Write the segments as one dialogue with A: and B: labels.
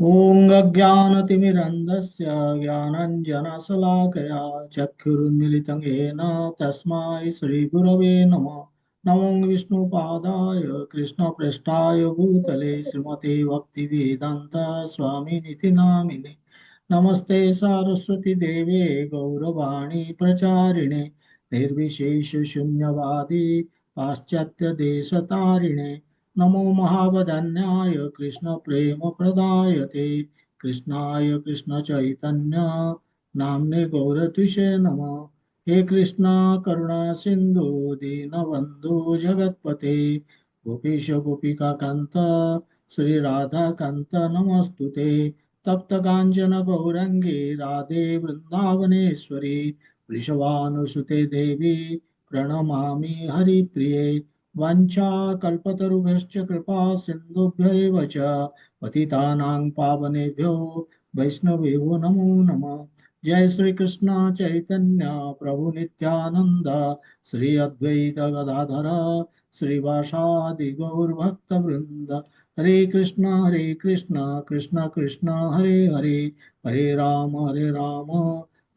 A: ॐ अज्ञानतिमिरन्धस्य ज्ञानञ्जनशलाकया चक्षुरुन्मिलितं येन तस्मै श्रीगुरवे नमः। नमो विष्णुपादाय कृष्णप्रेष्ठाय भूतले श्रीमते भक्तिवेदान्त स्वामिनिति नामिने। नमस्ते सारस्वती देवे गौरवाणी प्रचारिणे निर्विशेषशून्यवादी पाश्चात्यदेशतारिणे। नमो महावदन्याय कृष्ण प्रेम प्रदायते कृष्णाय कृष्ण चैतन्य नाम्ने गौरतिषे नमः। हे कृष्ण करुणा सिंधु दीनबंधु जगतपते गोपीश गोपिका कांत श्री राधा कांत नमस्तुते। तप्त कांचन गौरंगी राधे वृंदावनेश्वरी वृषभानुसुते देवी प्रणमामि हरिप्रिये। वाञ्छाकल्पतरुभ्यश्च कृपा सिन्धुभ्य एव च पतितानां पावनेभ्यो वैष्णवेभ्यो नमो नमः। जय श्री कृष्ण चैतन्य प्रभु नित्यानंद श्री अद्वैत गदाधर श्रीवासादि गौर भक्त वृंद। हरे कृष्ण कृष्ण कृष्ण हरे हरे हरे राम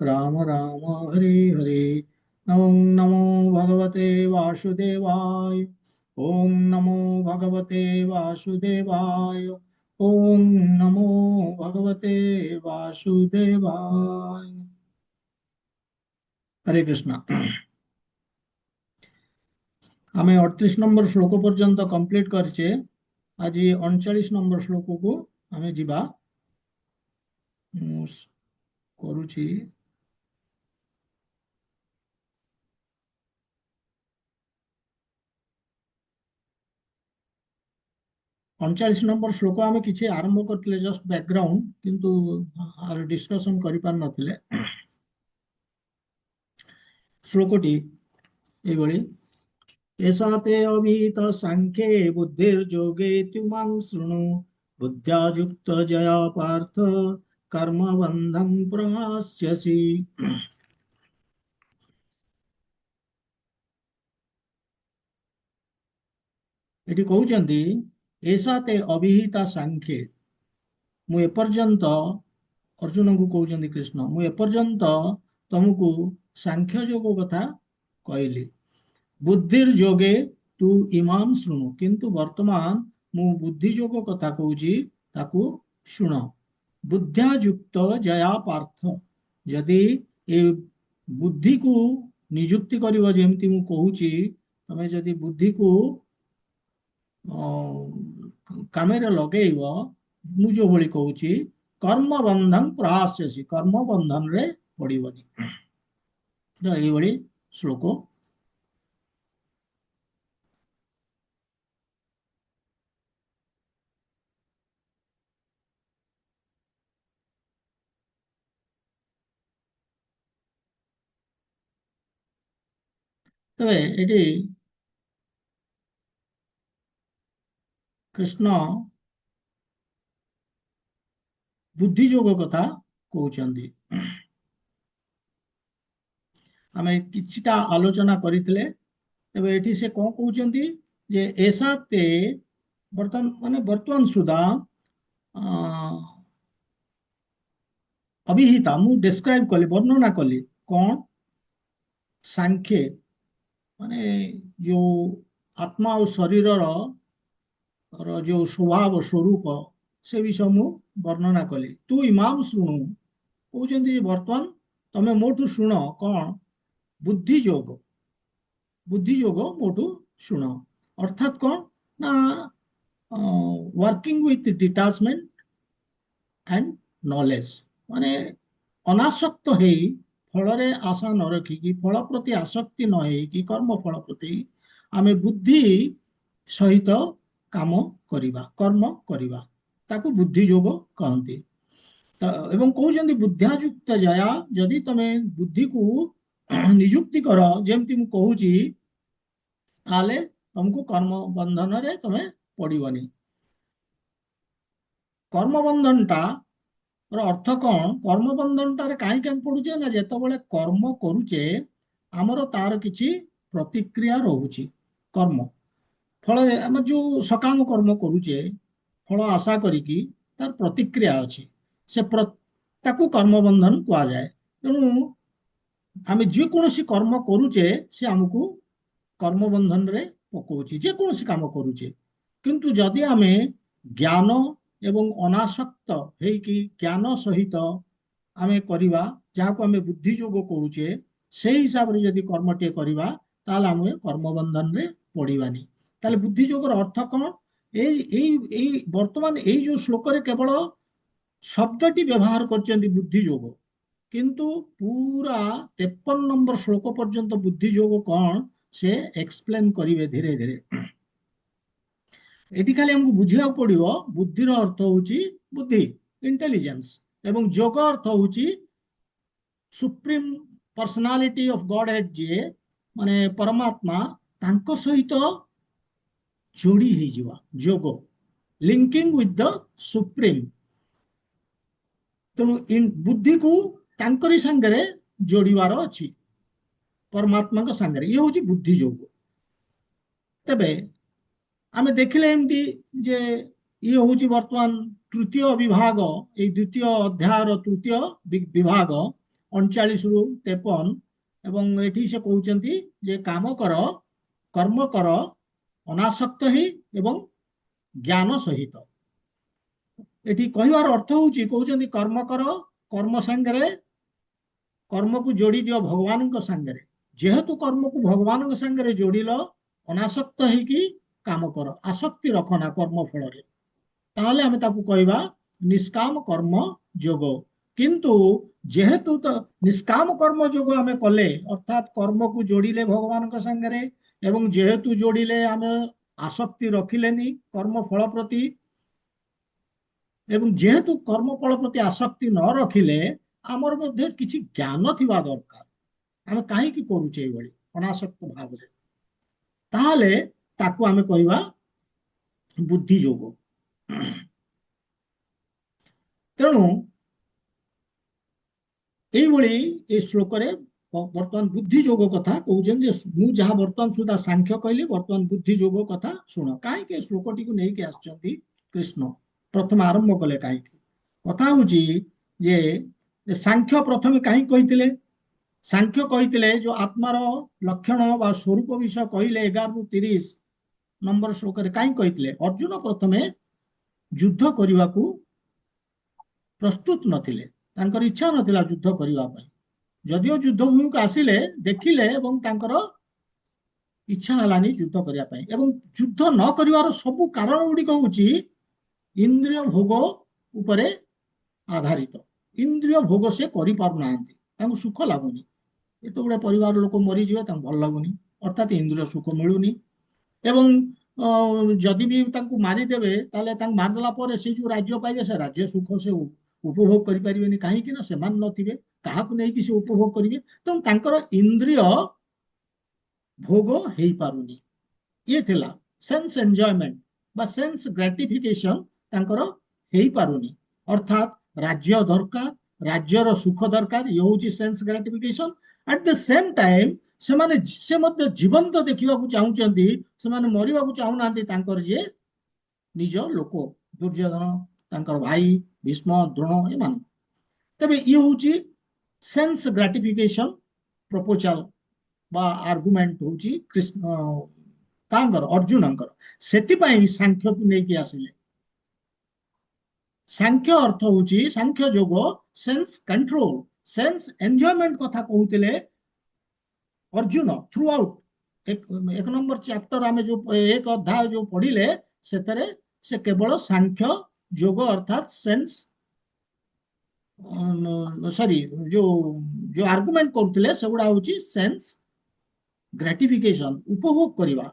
A: राम राम हरे हरे। ओम नमो भगवते वासुदेवाय। ओम नमो भगवते वासुदेवाय। ओम नमो भगवते वासुदेवाय। हरे कृष्ण। आम 38 नंबर श्लोक पर्यंत कंप्लीट करचे। आज 39 नंबर श्लोक को आम जीवा। करुची 39 नंबर श्लोक आम किसी आरंभ करते जस्ट बैकग्राउंड किंतु डिस्कशन कर पार नथिले। श्लोकटी एभली एषा ते अभिहित साङ्ख्ये बुद्धिर्योगे त्युमां शृणु बुद्ध्या युक्त जया पार्थ कर्मबन्धं प्रहास्यसि। ଏଠି କହୁଛନ୍ତି ଏଷା ते ଅଭିହିତା ସାଂଖ୍ये। ମୁଁ ଏପର୍ଯ୍ୟନ୍ତ ଅର୍ଜୁନଙ୍କୁ କହୁଛନ୍ତି କୃଷ୍ଣ, ମୁଁ ଏପର୍ଯ୍ୟନ୍ତ ତମକୁ ସାଂଖ୍ୟ ଯୋଗ କଥା କହିଲି। ବୁଦ୍ଧିର୍ ଯୋଗେ ତୁ ଇମାମ୍ ଶୃଣୁ, କିନ୍ତୁ ବର୍ତ୍ତମାନ ମୁଁ ବୁଦ୍ଧି ଯୋଗ କଥା କହୁଛି, ତାକୁ ଶୁଣ। ବୁଦ୍ଧ୍ୟା ଯୁକ୍ତ ଜୟା ପାର୍ଥ, ଯଦି ଏ ବୁଦ୍ଧିକୁ ନିଯୁକ୍ତି କରିବ, ଯେମିତି ମୁଁ କହୁଛି, ତମେ ଯଦି ବୁଦ୍ଧିକୁ କାମରେ ଲଗେଇବ, ମୁଁ ଯୋଉଭଳି କହୁଛି, କର୍ମ ବନ୍ଧନ ପ୍ରହାସ୍ୟସି, କର୍ମ ବନ୍ଧନରେ ପଡ଼ିବନି। ଏଇଭଳି ଶ୍ଲୋକ। ତେବେ ଏଠି କୃଷ୍ଣ ବୁଦ୍ଧି ଯୋଗ କଥା କହୁଛନ୍ତି। ଆମେ କିଛିଟା ଆଲୋଚନା କରିଥିଲେ। ତେବେ ଏଠି ସେ କଣ କହୁଛନ୍ତି ଯେ ଏସା ତେ ବର୍ତ୍ତମାନ ସୁଦ୍ଧା ଅଭିହିତା, ମୁଁ ଡେସ୍କ୍ରାଇବ କଲି, ବର୍ଣ୍ଣନା କଲି କଣ ସାଂଖ୍ୟ ମାନେ ଯୋଉ ଆତ୍ମା ଆଉ ଶରୀରର ଯୋଉ ସ୍ୱଭାବ ସ୍ୱରୂପ, ସେ ବିଷୟ ମୁଁ ବର୍ଣ୍ଣନା କଲି। ତୁ ଇମାମ ଶୁଣୁ, କହୁଛନ୍ତି ବର୍ତ୍ତମାନ ତମେ ମୋଠୁ ଶୁଣ କଣ ବୁଦ୍ଧି ଯୋଗ। ବୁଦ୍ଧି ଯୋଗ ମୋଠୁ ଶୁଣ, ଅର୍ଥାତ୍ କଣ ନା working with detachment and knowledge, ମାନେ ଅନାସକ୍ତ ହେଇ ଫଳରେ ଆଶା ନ ରଖିକି, ଫଳ ପ୍ରତି ଆସକ୍ତି ନ ହେଇକି, କର୍ମ ଫଳ ପ୍ରତି ଆମେ ବୁଦ୍ଧି ସହିତ କାମ କରିବା, କର୍ମ କରିବା, ତାକୁ ବୁଦ୍ଧି ଯୋଗ କହନ୍ତି। ଏବଂ କହୁଛନ୍ତି ବୁଦ୍ଧ୍ୟାଯୁକ୍ତ ଜୟା, ଯଦି ତମେ ବୁଦ୍ଧିକୁ ନିଯୁକ୍ତି କର, ଯେମିତି ମୁଁ କହୁଛି, ତାହେଲେ ତମକୁ କର୍ମ ବନ୍ଧନରେ ତମେ ପଡିବନି। କର୍ମ ବନ୍ଧନଟା ଅର୍ଥ କଣ? କର୍ମ ବନ୍ଧନଟାରେ କାହିଁକି ଆମେ ପଡୁଛେ ନା, ଯେତେବେଳେ କର୍ମ କରୁଛେ ଆମର ତାର କିଛି ପ୍ରତିକ୍ରିୟା ରହୁଛି। କର୍ମ ଫଳରେ ଆମେ ଯୋଉ ସକାମ କର୍ମ କରୁଛେ, ଫଳ ଆଶା କରିକି, ତାର ପ୍ରତିକ୍ରିୟା ଅଛି। ସେ ତାକୁ କର୍ମବନ୍ଧନ କୁହାଯାଏ। ତେଣୁ ଆମେ ଯେକୌଣସି କର୍ମ କରୁଛେ ସେ ଆମକୁ କର୍ମବନ୍ଧନରେ ପକଉଛି, ଯେକୌଣସି କାମ କରୁଛେ। କିନ୍ତୁ ଯଦି ଆମେ ଜ୍ଞାନ ଏବଂ ଅନାସକ୍ତ ହେଇକି ଜ୍ଞାନ ସହିତ ଆମେ କରିବା, ଯାହାକୁ ଆମେ ବୁଦ୍ଧି ଯୋଗ କହୁଛେ, ସେଇ ହିସାବରେ ଯଦି କର୍ମଟିଏ କରିବା ତାହେଲେ ଆମେ କର୍ମବନ୍ଧନରେ ପଡ଼ିବାନି। ତାହେଲେ ବୁଦ୍ଧି ଯୋଗର ଅର୍ଥ କ'ଣ? ଏଇ ଏଇ ଏଇ ବର୍ତ୍ତମାନ ଏଇ ଯୋଉ ଶ୍ଲୋକରେ କେବଳ ଶବ୍ଦଟି ବ୍ୟବହାର କରିଛନ୍ତି ବୁଦ୍ଧି ଯୋଗ, କିନ୍ତୁ ପୁରା 53 ନମ୍ବର ଶ୍ଲୋକ ପର୍ଯ୍ୟନ୍ତ ବୁଦ୍ଧି ଯୋଗ କ'ଣ ସେ ଏକ୍ସପ୍ଲେନ କରିବେ ଧୀରେ ଧୀରେ। ଏଠି ଖାଲି ଆମକୁ ବୁଝିବାକୁ ପଡିବ ବୁଦ୍ଧିର ଅର୍ଥ ହଉଛି ବୁଦ୍ଧି, ଇଣ୍ଟେଲିଜେନ୍ସ, ଏବଂ ଯୋଗ ଅର୍ଥ ହଉଛି supreme personality of Garh head, ଯିଏ ମାନେ ପରମାତ୍ମା, ତାଙ୍କ ସହିତ ଯୋଡ଼ି ହେଇଯିବା। ଯୋଗ ଲିଙ୍କିଂ ୱିଥ ଦ ସୁପ୍ରିମ। ତେଣୁ ବୁଦ୍ଧିକୁ ତାଙ୍କରି ସାଙ୍ଗରେ ଯୋଡ଼ିବାର ଅଛି, ପରମାତ୍ମାଙ୍କ ସାଙ୍ଗରେ। ଇଏ ହଉଛି ବୁଦ୍ଧି ଯୋଗ। ତେବେ ଆମେ ଦେଖିଲେ ଏମିତି ଯେ ଇଏ ହଉଛି ବର୍ତ୍ତମାନ ତୃତୀୟ ବିଭାଗ, ଏଇ ଦ୍ୱିତୀୟ ଅଧ୍ୟାୟର ତୃତୀୟ ବିଭାଗ 39 ରୁ 53। ଏବଂ ଏଠି ସେ କହୁଛନ୍ତି ଯେ କାମ କର, କର୍ମ କର ଅନାସକ୍ତ ହେଇ ଏବଂ ଜ୍ଞାନ ସହିତ। ଏଠି କହିବାର ଅର୍ଥ ହଉଛି, କହୁଛନ୍ତି କର୍ମ କର, କର୍ମ ସାଙ୍ଗରେ କର୍ମକୁ ଯୋଡ଼ି ଦିଅ ଭଗବାନଙ୍କ ସାଙ୍ଗରେ। ଯେହେତୁ କର୍ମକୁ ଭଗବାନଙ୍କ ସାଙ୍ଗରେ ଯୋଡ଼ିଲ, ଅନାସକ୍ତ ହେଇକି କାମ କର, ଆସକ୍ତି ରଖ ନା କର୍ମ ଫଳରେ, ତାହେଲେ ଆମେ ତାକୁ କହିବା ନିଷ୍କାମ କର୍ମ ଯୋଗ। କିନ୍ତୁ ଯେହେତୁ ତ ନିଷ୍କାମ କର୍ମ ଯୋଗ ଆମେ କଲେ, ଅର୍ଥାତ୍ କର୍ମକୁ ଯୋଡ଼ିଲେ ଭଗବାନଙ୍କ ସାଙ୍ଗରେ, ଏବଂ ଯେହେତୁ ଯୋଡ଼ିଲେ ଆମେ ଆସକ୍ତି ରଖିଲେନି କର୍ମ ଫଳ ପ୍ରତି, ଏବଂ ଯେହେତୁ କର୍ମ ଫଳ ପ୍ରତି ଆସକ୍ତି ନ ରଖିଲେ ଆମର ମଧ୍ୟ କିଛି ଜ୍ଞାନ ଥିବା ଦରକାର, ଆମେ କାହିଁକି କରୁଛେ ଏଇଭଳି ଅନାସକ୍ତ ଭାବରେ, ତାହେଲେ ତାକୁ ଆମେ କହିବା ବୁଦ୍ଧି ଯୋଗ। ତେଣୁ এইଭଳି ଏ ଶ୍ଲୋକରେ ବର୍ତ୍ତମାନ ବୁଦ୍ଧି ଯୋଗ କଥା କହୁଛନ୍ତି। ଯେ ମୁଁ ଯାହା ବର୍ତ୍ତମାନ ସୁଦ୍ଧା ସାଂଖ୍ୟ କହିଲି, ବର୍ତ୍ତମାନ ବୁଦ୍ଧି ଯୋଗ କଥା ଶୁଣ। କାହିଁକି ଏ ଶ୍ଲୋକଟିକୁ ନେଇକି ଆସିଛନ୍ତି କୃଷ୍ଣ, ପ୍ରଥମେ ଆରମ୍ଭ କଲେ କାହିଁକି? କଥା ହଉଛି ଯେ ସାଂଖ୍ୟ ପ୍ରଥମେ କାହିଁକି କହିଥିଲେ? ସାଂଖ୍ୟ କହିଥିଲେ ଯୋଉ ଆତ୍ମାର ଲକ୍ଷଣ ବା ସ୍ୱରୂପ ବିଷୟ କହିଲେ 11 ରୁ 30 ନମ୍ବର ଶ୍ଲୋକରେ। କାହିଁକି କହିଥିଲେ? ଅର୍ଜୁନ ପ୍ରଥମେ ଯୁଦ୍ଧ କରିବାକୁ ପ୍ରସ୍ତୁତ ନଥିଲେ, ତାଙ୍କର ଇଚ୍ଛା ନଥିଲା ଯୁଦ୍ଧ କରିବା ପାଇଁ। ଯଦିଓ ଯୁଦ୍ଧ ଭୂମିକୁ ଆସିଲେ, ଦେଖିଲେ ଏବଂ ତାଙ୍କର ଇଚ୍ଛା ହେଲାନି ଯୁଦ୍ଧ କରିବା ପାଇଁ। ଏବଂ ଯୁଦ୍ଧ ନ କରିବାର ସବୁ କାରଣ ଗୁଡ଼ିକ ହଉଛି ଇନ୍ଦ୍ରିୟ ଭୋଗ ଉପରେ ଆଧାରିତ। ଇନ୍ଦ୍ରିୟ ଭୋଗ ସେ କରିପାରୁନାହାନ୍ତି, ତାଙ୍କୁ ସୁଖ ଲାଗୁନି। ଏତେ ଗୁଡେ ପରିବାର ଲୋକ ମରିଯିବେ, ତାଙ୍କୁ ଭଲ ଲାଗୁନି, ଅର୍ଥାତ୍ ଇନ୍ଦ୍ରିୟ ସୁଖ ମିଳୁନି। ଏବଂ ଯଦି ବି ତାଙ୍କୁ ମାରିଦେବେ, ତାହେଲେ ତାଙ୍କୁ ମାରିଦେଲା ପରେ ସେ ଯୋଉ ରାଜ୍ୟ ପାଇବେ, ସେ ରାଜ୍ୟ ସୁଖ ସେ ଉପଭୋଗ କରିପାରିବେନି। କାହିଁକି ନା ସେମାନେ ନଥିବେ, କାହାକୁ ନେଇକି ସେ ଉପଭୋଗ କରିବେ। ତେଣୁ ତାଙ୍କର ଇନ୍ଦ୍ରିୟ ଭୋଗ ହେଇପାରୁନି। ଇଏ ଥିଲା ସେନ୍ସ ଏନ୍ଜୟମେଣ୍ଟ ବା ସେନ୍ସ ଗ୍ରାଟିଫିକେସନ ତାଙ୍କର ହେଇପାରୁନି। ଅର୍ଥାତ୍ ରାଜ୍ୟ ଦରକାର, ରାଜ୍ୟର ସୁଖ ଦରକାର, ଇଏ ହଉଛି sense gratification. At the same time ସେମାନେ ସେ ମଧ୍ୟ ଜୀବନ୍ତ ଦେଖିବାକୁ ଚାହୁଁଛନ୍ତି, ସେମାନେ ମରିବାକୁ ଚାହୁଁନାହାନ୍ତି ତାଙ୍କର ଯିଏ ନିଜ ଲୋକ, ଦୁର୍ଯ୍ୟୋଧନ, ତାଙ୍କର ଭାଇ ଭୀଷ୍ମ, ଦ୍ରୋଣ, ଏମାନଙ୍କୁ। ତେବେ ଇଏ ହଉଛି ସେନ୍ସ ଗ୍ରାଟିଫିକେସନ ପ୍ରପୋଜାଲ ବା ଆର୍ଗୁମେଣ୍ଟ ହଉଛି କୃଷ୍ଣ ତାଙ୍କର, ଅର୍ଜୁନଙ୍କର। ସେଥିପାଇଁ ସାଂଖ୍ୟକୁ ନେଇକି ଆସିଲେ। ସାଂଖ୍ୟ ଅର୍ଥ ହଉଛି, ସାଂଖ୍ୟ ଯୋଗ ସେନ୍ସ କଣ୍ଟ୍ରୋଲ, ସେନ୍ସ ଏନ୍ଜୟମେଣ୍ଟ କଥା କହୁଥିଲେ ଅର୍ଜୁନ ଥ୍ରୁ ଆଉଟ୍। ଏକ ନମ୍ବର ଚାପ୍ଟର ଆମେ ଯୋଉ ଏକ ଅଧ୍ୟାୟ ଯୋଉ ପଢିଲେ, ସେଥିରେ ସେ କେବଳ ସାଂଖ୍ୟ ଯୋଗ ଅର୍ଥାତ୍ ସେନ୍ସ ସରି ଯୋଉ ଯୋଉ ଆର୍ଗୁମେଣ୍ଟ କରୁଥିଲେ ସେଗୁଡା ହଉଛି ସେନ୍ସ ଗ୍ରାଟିଫିକେସନ, ଉପଭୋଗ କରିବା,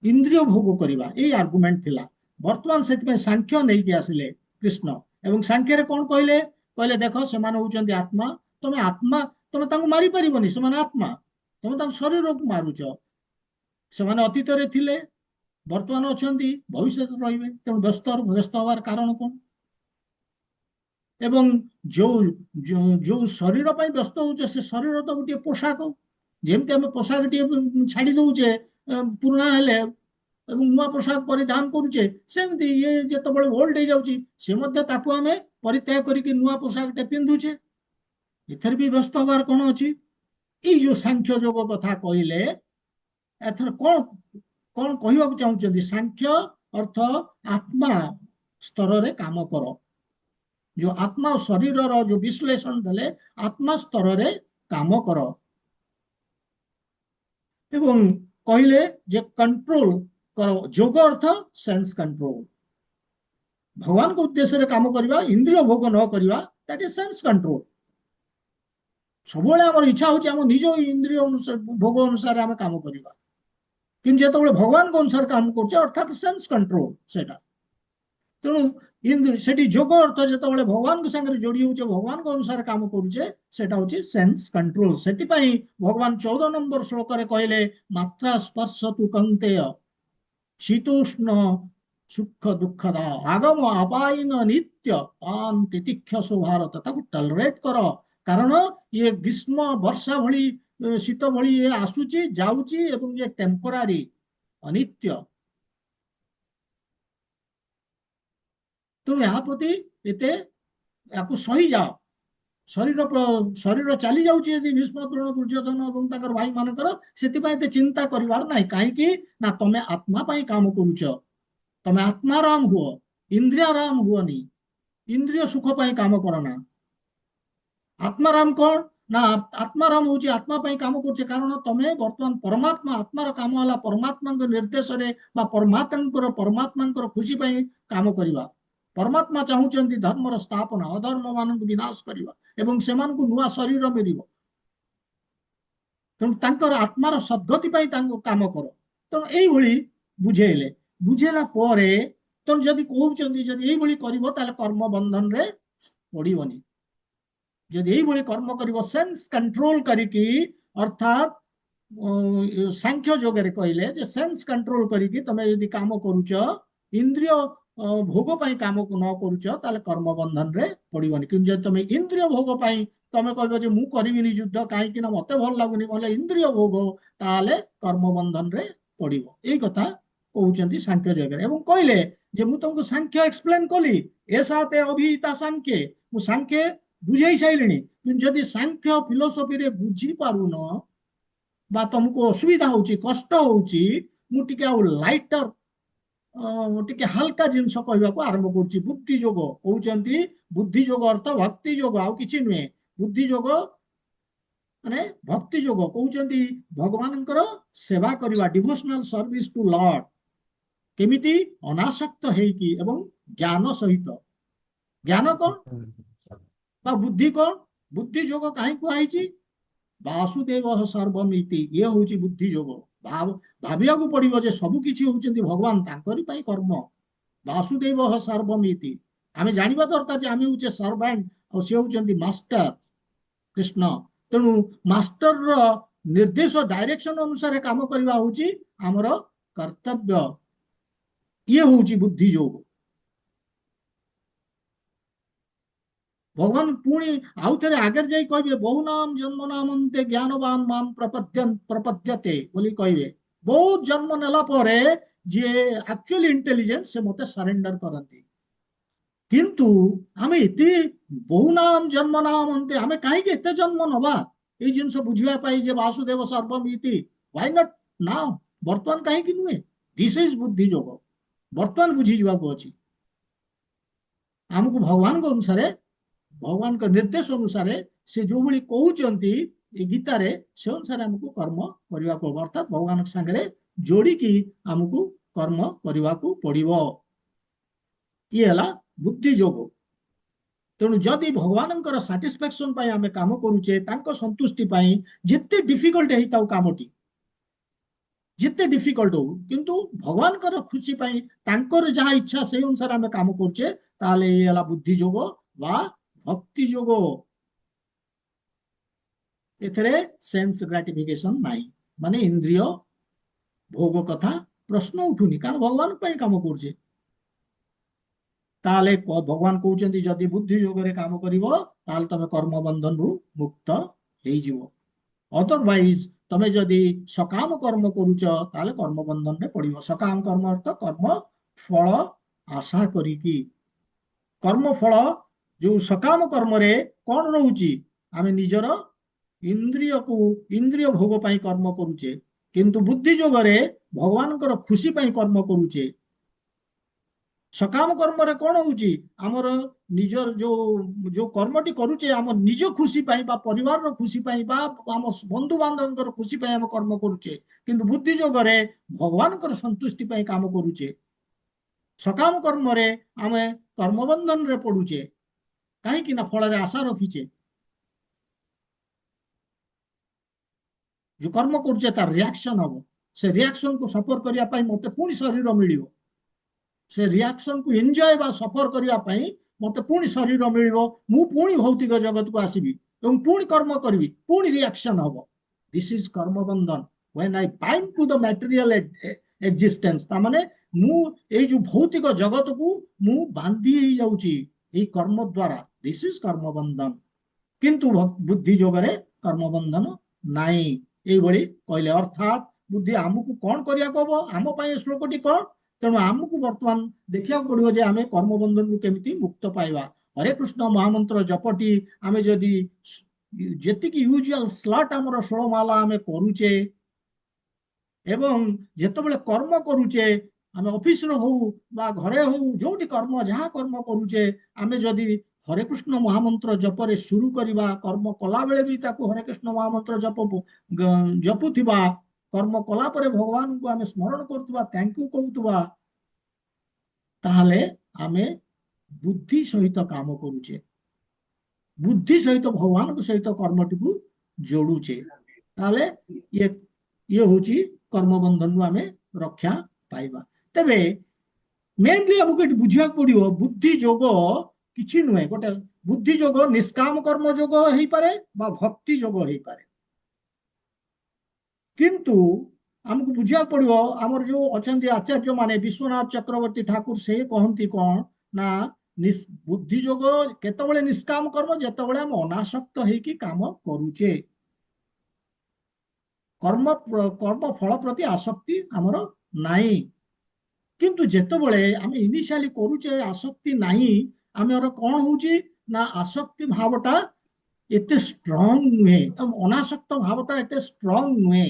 A: ଇନ୍ଦ୍ରିୟ ଭୋଗ କରିବା, ଏଇ ଆର୍ଗୁମେଣ୍ଟ ଥିଲା। ବର୍ତ୍ତମାନ ସେଥିପାଇଁ ସାଂଖ୍ୟ ନେଇକି ଆସିଲେ କୃଷ୍ଣ। ଏବଂ ସାଂଖ୍ୟରେ କ'ଣ କହିଲେ? କହିଲେ ଦେଖ, ସେମାନେ ହଉଛନ୍ତି ଆତ୍ମା, ତମେ ଆତ୍ମା, ତମେ ତାଙ୍କୁ ମାରିପାରିବନି, ସେମାନେ ଆତ୍ମା, ତମେ ତାଙ୍କ ଶରୀରକୁ ମାରୁଛ। ସେମାନେ ଅତୀତରେ ଥିଲେ, ବର୍ତ୍ତମାନ ଅଛନ୍ତି, ଭବିଷ୍ୟତରେ ରହିବେ। ତେଣୁ ବ୍ୟସ୍ତ ହବାର କାରଣ କ'ଣ? ଏବଂ ଯୋଉ ଶରୀର ପାଇଁ ବ୍ୟସ୍ତ ହଉଛେ, ସେ ଶରୀର ତ ଗୋଟିଏ ପୋଷାକ। ଯେମିତି ଆମେ ପୋଷାକ ଟିକେ ଛାଡି ଦଉଛେ ପୁରୁଣା ହେଲେ, ଏବଂ ନୂଆ ପୋଷାକ ପରିଧାନ କରୁଛେ, ସେମିତି ଇଏ ଯେତେବେଳେ ଓଲ୍ଡ ହେଇଯାଉଛି ସେ ମଧ୍ୟ ତାକୁ ଆମେ ପରିତ୍ୟାଗ କରିକି ନୂଆ ପୋଷାକଟେ ପିନ୍ଧୁଛେ। ଏଥିରେ ବି ବ୍ୟସ୍ତ ହବାର କଣ ଅଛି? ଏଇ ଯୋଉ ସାଂଖ୍ୟ ଯୋଗ କଥା କହିଲେ, ଏଥର କଣ କଣ କହିବାକୁ ଚାହୁଁଛନ୍ତି? ସାଂଖ୍ୟ ଅର୍ଥ ଆତ୍ମା ସ୍ତରରେ କାମ କର। ଯୋଉ ଆତ୍ମା ଓ ଶରୀରର ଯୋଉ ବିଶ୍ଳେଷଣ ଦେଲେ, ଆତ୍ମା ସ୍ତରରେ କାମ କର। ଏବଂ କହିଲେ ଯେ କଣ୍ଟ୍ରୋଲ କର। ଯୋଗ ଅର୍ଥ ସେନ୍ସ କଣ୍ଟ୍ରୋଲ। ଭଗବାନଙ୍କ ଉଦ୍ଦେଶ୍ୟରେ କାମ କରିବା, ଇନ୍ଦ୍ରିୟ ଭୋଗ ନ କରିବା, ଦ୍ୟାଟ୍ ଇଜ ସେନ୍ସ କଣ୍ଟ୍ରୋଲ। ସବୁବେଳେ ଆମର ଇଚ୍ଛା ହଉଛି ଆମ ନିଜ ଇନ୍ଦ୍ରିୟ ଭୋଗ ଅନୁସାରେ ଆମେ କାମ କରିବା, କିନ୍ତୁ ଯେତେବେଳେ ଭଗବାନଙ୍କ ଅନୁସାରେ କାମ କରୁଛେ ଅର୍ଥାତ୍ ସେନ୍ସ କଣ୍ଟ୍ରୋଲ ସେଇଟା। ତେଣୁ ସେଠି ଯୋଗ ଅର୍ଥ ଯେତେବେଳେ ଭଗବାନଙ୍କ ସାଙ୍ଗରେ ଯୋଡି ହଉଛେ, ଭଗବାନଙ୍କ ଅନୁସାରେ କାମ କରୁଛେ, ସେଟା ହଉଛି ସେନ୍ସ କଣ୍ଟ୍ରୋଲ। ସେଥିପାଇଁ ଭଗବାନ 14 ନମ୍ବର ଶ୍ଲୋକରେ କହିଲେ, ମାତ୍ରା ସ୍ପର୍ଶ ତୁ କନ୍ତେୟ ଶୀତୋଷ୍ଣ ସୁଖ ଦୁଃଖଦା ଆଗମ ଆପାୟନ ନିତ୍ୟ ପାନ ତିତିକ୍ଷସୁ ଭାରତ। ତାକୁ ଟଲରେଟ କର, କାରଣ ଇଏ ଗ୍ରୀଷ୍ମ ବର୍ଷା ଭଳି ଶୀତ ଭଳି ଇଏ ଆସୁଛି ଯାଉଛି ଏବଂ ଇଏ ଟେମ୍ପୋରାରୀ, ଅନିତ୍ୟ। ତେଣୁ ଏହା ପ୍ରତି ଏତେ ୟାକୁ ସହିଯାଅ। ଶରୀର ଶରୀର ଚାଲି ଯାଉଛି ଯଦି ଭୀଷ୍ମ, ଦ୍ରୋଣ, ଦୁର୍ଯ୍ୟୋଧନ ଏବଂ ତାଙ୍କର ଭାଇ ମାନଙ୍କର, ସେଥିପାଇଁ ଏତେ ଚିନ୍ତା କରିବାର ନାହିଁ। କାହିଁକି ନା ତମେ ଆତ୍ମା ପାଇଁ କାମ କରୁଛ। ତମେ ଆତ୍ମାରାମ ହୁଅ, ଇନ୍ଦ୍ରିୟାରାମ ହୁଅନି। ଇନ୍ଦ୍ରିୟ ସୁଖ ପାଇଁ କାମ କର ନା। ଆତ୍ମାରାମ କଣ ନା, ଆତ୍ମାରାମ ହଉଛି ଆତ୍ମା ପାଇଁ କାମ କରୁଛେ, କାରଣ ତମେ ବର୍ତ୍ତମାନ ପରମାତ୍ମା, ଆତ୍ମାର କାମ ହେଲା ପରମାତ୍ମାଙ୍କ ନିର୍ଦ୍ଦେଶରେ ବା ପରମାତ୍ମାଙ୍କର ଖୁସି ପାଇଁ କାମ କରିବା। ପରମାତ୍ମା ଚାହୁଁଛନ୍ତି ଧର୍ମର ସ୍ଥାପନା, ଅଧର୍ମ ମାନଙ୍କୁ ବିନାଶ କରିବା ଏବଂ ସେମାନଙ୍କୁ ନୂଆ ଶରୀର ମିଳିବ। ତେଣୁ ତାଙ୍କର ଆତ୍ମାର ସଦ୍ଗତି ପାଇଁ ତାଙ୍କୁ କାମ କର। ତେଣୁ ଏଇଭଳି ବୁଝେଇଲେ। ବୁଝେଇଲା ପରେ ତେଣୁ ଯଦି କହୁଛନ୍ତି ଯଦି ଏଇଭଳି କରିବ ତାହେଲେ କର୍ମ ବନ୍ଧନରେ ପଡିବନି। ଯଦି ଏଇଭଳି କର୍ମ କରିବ ସେନ୍ସ କଣ୍ଟ୍ରୋଲ କରିକି, ଅର୍ଥାତ୍ ସାଂଖ୍ୟ ଯୋଗରେ କହିଲେ ଯେ ସେନ୍ସ କଣ୍ଟ୍ରୋଲ କରିକି ତମେ ଯଦି କାମ କରୁଛ, ଇନ୍ଦ୍ରିୟ ଭୋଗ ପାଇଁ କାମ ନ କରୁଛ, ତାହେଲେ କର୍ମ ବନ୍ଧନରେ ପଡିବନି। କିନ୍ତୁ ଯଦି ତମେ ଇନ୍ଦ୍ରିୟ ଭୋଗ ପାଇଁ ତମେ କହିବ ଯେ ମୁଁ କରିବିନି ଯୁଦ୍ଧ, କାହିଁକି ନା ମତେ ଭଲ ଲାଗୁନି, କହିଲେ ଇନ୍ଦ୍ରିୟ ଭୋଗ, ତାହେଲେ କର୍ମ ବନ୍ଧନରେ ପଡିବ। ଏଇ କଥା କହୁଛନ୍ତି ସାଂଖ୍ୟ ଯୋଗରେ। ଏବଂ କହିଲେ ଯେ ମୁଁ ତମକୁ ସାଂଖ୍ୟ ଏକ୍ସପ୍ଲେନ କଲି, ଏସାତେ ଅଭିହିତା ସାଂଖ୍ୟ, ମୁଁ ସାଂଖ୍ୟ ବୁଝେଇ ସାରିଲିଣି। କିନ୍ତୁ ଯଦି ସାଂଖ୍ୟ ଫିଲୋସଫିରେ ବୁଝିପାରୁନ ବା ତମକୁ ଅସୁବିଧା ହଉଛି, କଷ୍ଟ ହଉଛି, ମୁଁ ଟିକେ ଆଉ ଲାଇଟର, ଟିକେ ହାଲକା ଜିନିଷ କହିବାକୁ ଆରମ୍ଭ କରୁଛି। ବୁଦ୍ଧି ଯୋଗ କହୁଛନ୍ତି। ବୁଦ୍ଧି ଯୋଗ ଅର୍ଥ ଭକ୍ତି ଯୋଗ, ଆଉ କିଛି ନୁହେଁ। ବୁଦ୍ଧି ଯୋଗ ମାନେ ଭକ୍ତି ଯୋଗ କହୁଛନ୍ତି ଭଗବାନଙ୍କର ସେବା କରିବା, ଡିଭୋସନାଲ ସର୍ଭିସ ଟୁ ଲର୍ଡ। କେମିତି? ଅନାସକ୍ତ ହେଇକି ଏବଂ ଜ୍ଞାନ ସହିତ। ଜ୍ଞାନ କଣ ବା ବୁଦ୍ଧି କଣ? ବୁଦ୍ଧି ଯୋଗ କାହିଁ କୁହାଯାଇଛି? ବାସୁଦେବ ସର୍ବମିତି, ଇଏ ହଉଛି ବୁଦ୍ଧି ଯୋଗ। ଭାବିବାକୁ ପଡିବ ଯେ ସବୁ କିଛି ହଉଛନ୍ତି ଭଗବାନ, ତାଙ୍କରି ପାଇଁ କର୍ମ। ବାସୁଦେବ ସର୍ବମିତି, ଆମେ ଜାଣିବା ଦରକାର ଯେ ଆମେ ହଉଛେ ସର୍ଭାଣ୍ଟ ଆଉ ସେ ହଉଛନ୍ତି ମାଷ୍ଟର କୃଷ୍ଣ। ତେଣୁ ମାଷ୍ଟରର ନିର୍ଦ୍ଦେଶ, ଡାଇରେକ୍ସନ ଅନୁସାରେ କାମ କରିବା ହଉଛି ଆମର କର୍ତ୍ତବ୍ୟ। ଇଏ ହଉଛି ବୁଦ୍ଧି ଯୋଗ। ଭଗବାନ ପୁଣି ଆଉ ଥରେ ଆଗରେ ଯାଇ କହିବେ, ବହୁ ନାମ ଜନ୍ମ ନାମନ୍ତେ ଜ୍ଞାନବାନ ମାମ ପ୍ରପଦ୍ୟତେ ବୋଲି କହିବେ। ବହୁତ ଜନ୍ମ ନେଲା ପରେ ଯିଏ ଆକ୍ଚୁଆଲି ଇଣ୍ଟେଲିଜେଣ୍ଟ, ସେ ମତେ ସରେଣ୍ଡର କରନ୍ତି। କିନ୍ତୁ ଆମେ ଏତେ ବହୁ ନାମ ଜନ୍ମ ନାମନ୍ତେ, ଆମେ କାହିଁକି ଏତେ ଜନ୍ମ ନବା ଏଇ ଜିନିଷ ବୁଝିବା ପାଇଁ ଯେ ବାସୁଦେବ ସର୍ବମିତି? Why not now? ବର୍ତ୍ତମାନ କାହିଁକି ନୁହେଁ? ଦିସ୍ ଇଜ ବୁଦ୍ଧି ଯୋଗ। ବର୍ତ୍ତମାନ ବୁଝିଯିବାକୁ ଅଛି। ଆମକୁ ଭଗବାନଙ୍କ ଅନୁସାରେ, ଭଗବାନଙ୍କ ନିର୍ଦ୍ଦେଶ ଅନୁସାରେ ସେ ଯୋଉଭଳି କହୁଛନ୍ତି ଏ ଗୀତାରେ, ସେ ଅନୁସାରେ ଆମକୁ କର୍ମ କରିବାକୁ ହବ। ଅର୍ଥାତ୍ ଭଗବାନଙ୍କ ସାଙ୍ଗରେ ଯୋଡିକି ଆମକୁ କର୍ମ କରିବାକୁ ପଡିବ। ଇଏ ହେଲା ବୁଦ୍ଧି ଯୋଗ। ତେଣୁ ଯଦି ଭଗବାନଙ୍କର ସାଟିସ୍ଫାକ୍ସନ ପାଇଁ ଆମେ କାମ କରୁଛେ, ତାଙ୍କ ସନ୍ତୁଷ୍ଟି ପାଇଁ, ଯେତେ ଡିଫିକଲ୍ଟ ହେଇଥାଉ କାମଟି, ଯେତେ ଡିଫିକଲ୍ଟ ହଉ, କିନ୍ତୁ ଭଗବାନଙ୍କର ଖୁସି ପାଇଁ, ତାଙ୍କର ଯାହା ଇଚ୍ଛା ସେଇ ଅନୁସାରେ ଆମେ କାମ କରୁଛେ, ତାହେଲେ ଇଏ ହେଲା ବୁଦ୍ଧି ଯୋଗ ବା ଭକ୍ତି ଯୋଗ। ଏଥିରେ ସେନ୍ସ ଗ୍ରାଟିଫିକେସନ ନାହିଁ, ମାନେ ଇନ୍ଦ୍ରିୟ ଭୋଗ କଥା ପ୍ରଶ୍ନ ଉଠୁନି, କାରଣ ଭଗବାନ ପାଇଁ କାମ କରୁଛେ। ତାହେଲେ ଭଗବାନ କହୁଛନ୍ତି ଯଦି ବୁଦ୍ଧି ଯୋଗରେ କାମ କରିବ, ତାହେଲେ ତମେ କର୍ମ ବନ୍ଧନରୁ ମୁକ୍ତ ହେଇଯିବ। अदरवाइज तमे जदि सकाम कर्म करूच ताले कर्म बंधन रे पड़िबो। सकाम कर्म अर्थ कर्म फल आशा करिकी। कर्म फल जो सकाम कर्म रे कौन रहुची, आमे निजर इंद्रिय को इंद्रिय भोग पाई कर्म करूचे, किंतु बुद्धि जोगरे भगवान खुशी पाई कर्म करूचे। सकाम कर्म रे कौन होउची, हमर निजर जो जो कर्मटी करूचे हम निज खुशी पाई बा परिवार रो खुशी पाई बा हम बंधु बांधव खुशी पाई हम कर्म करूचे, किंतु बुद्धि जोगरे भगवान संतुष्टि पाई काम करूचे। सकाम कर्म रे आमे कर्म बंधन रे पड़ुचे, कहीं ना फल आशा रखीचे। जो कर्म करुचे तार रिएक्शन हम, से रिएक्शन को सफर करने मत पुणी शरीर मिल, से रिएक्शन को एंजॉय बा सफर करने मत पुणी शरीर मिल, मु पुणी भौतिक जगत को आसबि और पुणी कर्म करी, पुणी रिएक्शन हम। दिस इज कर्म बंधन। When I bind to the material existence, तामाने मु ए जो भौतिक जगत को मु बांधी ही जाउची ए कर्म द्वारा। दिस इज कर्म बंधन। किंतु बुद्धि जोगरे कर्म बंधन नाई एभଳି कहले। अर्थात बुद्धि आमको कौन करिया कहबो, आम पाए श्लोकटी कौन, तेणु आमको वर्तमान देखा पड़ो जे आमे कर्म बंधन को केमिति मुक्त पाइबा। हरे कृष्ण महामंत्र जपटी आमे जदि जेतिकी यूजुअल स्लट हमर 16 माला आमे करूचे, एवं जेतेबेले कर्म करूचे आमे ऑफिस रो हो बा घरे हो जोटी कर्म जहाँ कर्म करूचे, आमे जदि हरे कृष्ण महामंत्र जपरे शुरू करिबा, कर्म कला बेले भी ताको हरे कृष्ण महामंत्र जपुथिबा, कर्म कला परे भगवान को आमे स्मरण करथुबा, थैंक यू कहूथुबा, ताहले आमे बुद्धि सहित काम करूचे, बुद्धि सहित भगवान सहित कर्मटी को जोड़ुचे, ताहले ये ये होची कर्म बंधन आमे रक्षा पाइबा। तेबे मेनली हमको ये बुझा पड़ो बुद्धि जोग किछि नुहे, गोटे बुद्धि जोग निष्काम कर्म जोग हो पारे बा भक्ति जोग हो पारे, किंतु हमको बुझा पड़ो आमर जो अच्छा आचार्य माने विश्वनाथ चक्रवर्ती ठाकुर से कहती कौन ना बुद्धि जोग केतबेले निष्काम कर्म जेतबेले हम अनासक्त होइकी काम करूचे, कर्म कर्म फल प्रति आसक्ति आमर नाही। किंतु जेतबेले आम इनिशियली करूचे आसक्ति नाही, आमर कौन होउची ना आसक्ति भावटा एते स्ट्रॉन्ग नुहे, अनासक्त भावटा एते स्ट्रॉन्ग नुहे।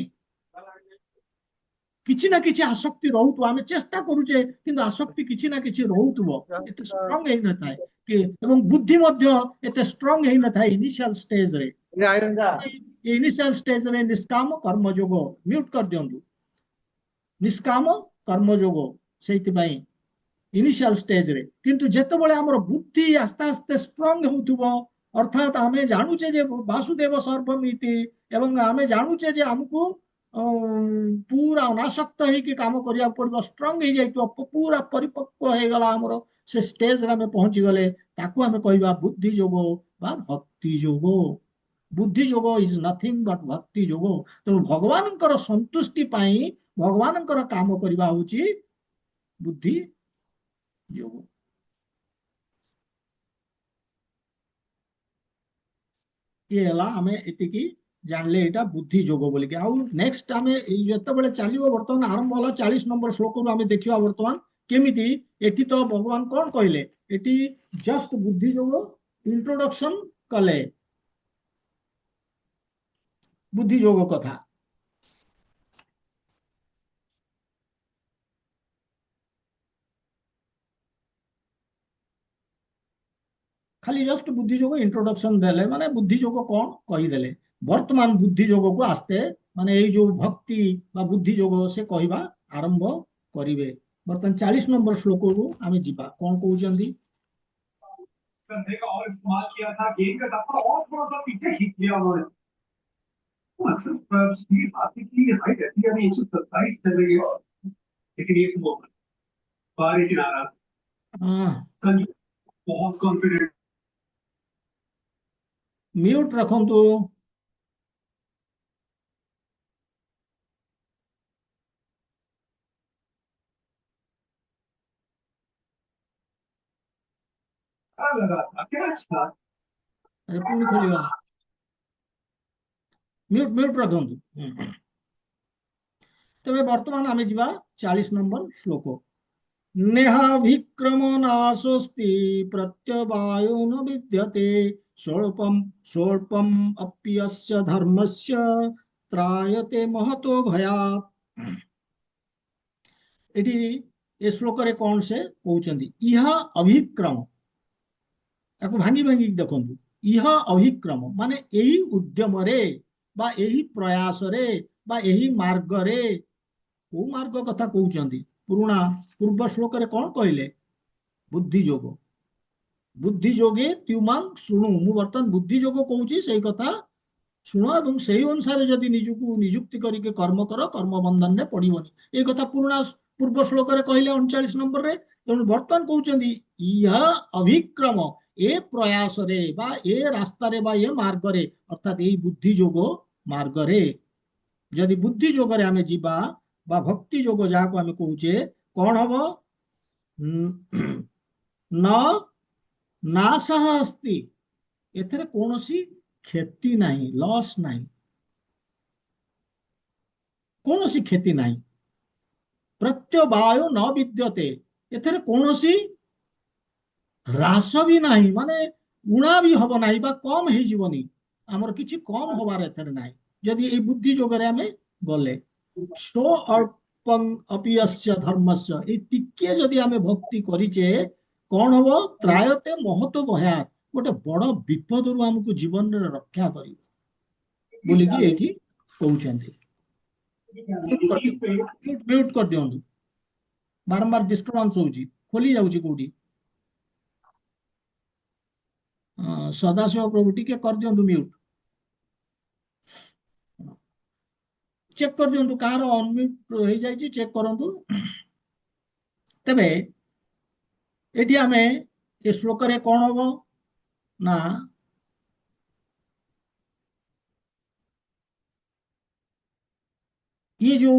A: किछि ना किछि आसक्ति रहउतो, आमे चेष्टा करूचे किंतु आसक्ति किछि ना किछि रहउतो, एते स्ट्रॉन्ग हेइ न थाए कि एवं बुद्धि मध्य एते स्ट्रॉन्ग हेइ न थाए इनिशियल स्टेज रे। इनिशियल स्टेज रे निष्काम कर्म जोग म्यूट कर दियंतु, निष्काम कर्म जोग सेति पई इनिशियल स्टेज रे। किंतु जेतेबेले हमर बुद्धि आस्ते आस्ते स्ट्रॉन्ग होउथुबो, अर्थात आमे जानूचे जे वासुदेव सर्वमिति, एवं आमे जानूचे जे हमको पूरा अनासक्त होइकी काम करिया पड़ो, स्ट्रॉन्ग हो जाइतो, पूरा परिपक्व हो गला हमर से स्टेज रे हमें पहुंची गले, ताकू हमें कहबा बुद्धि जोगो बा भक्ति जोगो। बुद्धि जोगो इज नथिंग बट भक्ति जोगो। तो भगवान संतुष्टि पाई भगवान काम करबा होची बुद्धि जोगो। ये हला हमें एतिकी जानले एटा बुद्धि जोग बोली के। आउ नेक्स्ट हमें जेतेबेले चलिबो वर्तमान आरंभ होला 40 नंबर श्लोक रु हमें देखिबा वर्तमान केमिति। एठी तो भगवान कौन कहले, एठी जस्ट बुद्धि जोग इंट्रोडक्शन कले बुद्धि जोग कथा। खाली जस्ट बुद्धि जोग इंट्रोडक्शन देले माने बुद्धि जोग कौन कहीदेले। वर्तमान बुद्धि जोग को आस्ते माने ये जो भक्ति बा बुद्धि जोग से कहवा आरंभ करिवे। वर्तमान 40 नंबर श्लोक को आमे जिबा कौन कहउचंदी। कंधे का और इस्तेमाल किया था, गेंद का टप्पा और थोड़ा सा पीछे खींच लिया उन्होंने। वो अक्सर स्पीड आती की हाइट रहती है 127 चल रही है, लेकिन ये सब बारिश आ रहा है, बहुत कॉन्फिडेंट। म्यूट रखंतु। लगा था क्या था, अरे पुणी खोलियो। म्यूट म्यूट रखु। तेरे वर्तमान आम जा 40 नंबर श्लोक। नेहाभिक्रम नाशोस्ति प्रत्यवायो न विद्यते स्वल्पम स्वल्पम अप्यस्य धर्मस्य त्रायते महतो भयात्। एटी ए श्लोक रे कौन से कहउचंदी इह अभिक्रम याको भांगी भांगी देखंतु। इह अभिक्रम माने एही उद्यम रे बा एही प्रयास रे बा एही मार्ग रे को मार्ग कथा कहउचंदी पुराना पूर्व श्लोक रे कौन कहले बुद्धि योग। बुद्धि योगे त्युमां शुणु मु बर्तमान बुद्धि योग कहूची सेही कथा शुण एवं सेही अनुसार जदि निजुको नियुक्ति करके कर्म कर कर्म बंधन रे पड़िबनी ए कथा पुराना पूर्व श्लोक रे कहले 39 नंबर रे। तेणु बर्तमान कहउचंदी यह अभिक्रम ए प्रयास रे बा ए रास्ता रे बा ए मार्ग रे अर्थात ए बुद्धि योग मार्ग रे जदि बुद्धि योग रे आमे जीवा बा भक्ति योग जाको आमे कहूचे कौन हबो न नाशः अस्ति एथरे कोनोसी क्षति नहीं लॉस नहीं कोनोसी क्षति नहीं प्रत्यवायो न विद्यते एथरे कोनोसी ह्रास भी नहीं माने उणा भी हब नहीं बा कम हे जीवनी हमर किछि कम होबार एथरे नहीं यदि ए बुद्धि जोगरे हमें गले सो अल्पं अपियस्य धर्मस्य ए टिके जदि हमें भक्ति करिचे कौन हबो त्रायते महतो भयात गोटे बड़ विपद रु हमको जीवन रे रक्षा करिवो बोली कि एठी कहउचंदी। म्यूट कर दियंतु बारंबार डिस्टर्बेंस होउची खोली जाउची कोठी सदाशिव प्रभु टिके कर दियंतु म्यूट चेक कर दियंतु कार अनम्यूट हो जाइची चेक करंतु। तबे एठी हमें ए श्लोक रे कोन हबो ना ये जो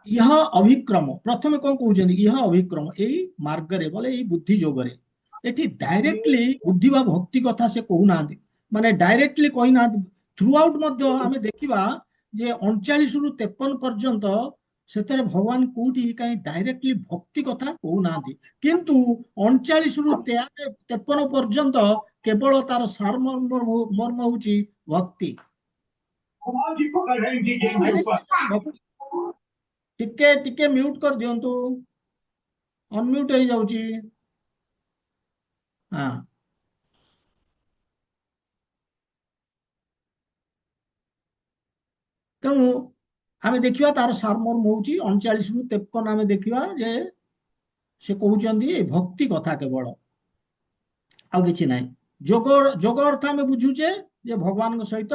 A: यह अभिक्रम प्रथम कौन कहउचंदी यह अभिक्रम एई मार्ग रे बोले एई बुद्धि योग रे एठी डायरेक्टली बुद्धि बा भक्ति कथा से कहू नांदी माने डायरेक्टली कहि नांदी थ्रू आउट मध्य हमें देखिबा जे 39 रु 53 पर्यंत सेतरे भगवान कोठी काई डायरेक्टली भक्ति कथा कहू नांदी किंतु 39 रु 53 पर्यंत केवल तार सारमर्म मर्म होची भक्ति टिके टिके म्यूट कर दियंतु अनम्यूट हो जाउची। हाँ तेणु आमे देखिबा तार सारमर्म होउची 39 रु 53 आमे देखिबा जे से कहउचंदी भक्ति कथा केवल आ किछि नाही जोग जोग अर्थ आमे बुझुचे जे भगवान सहित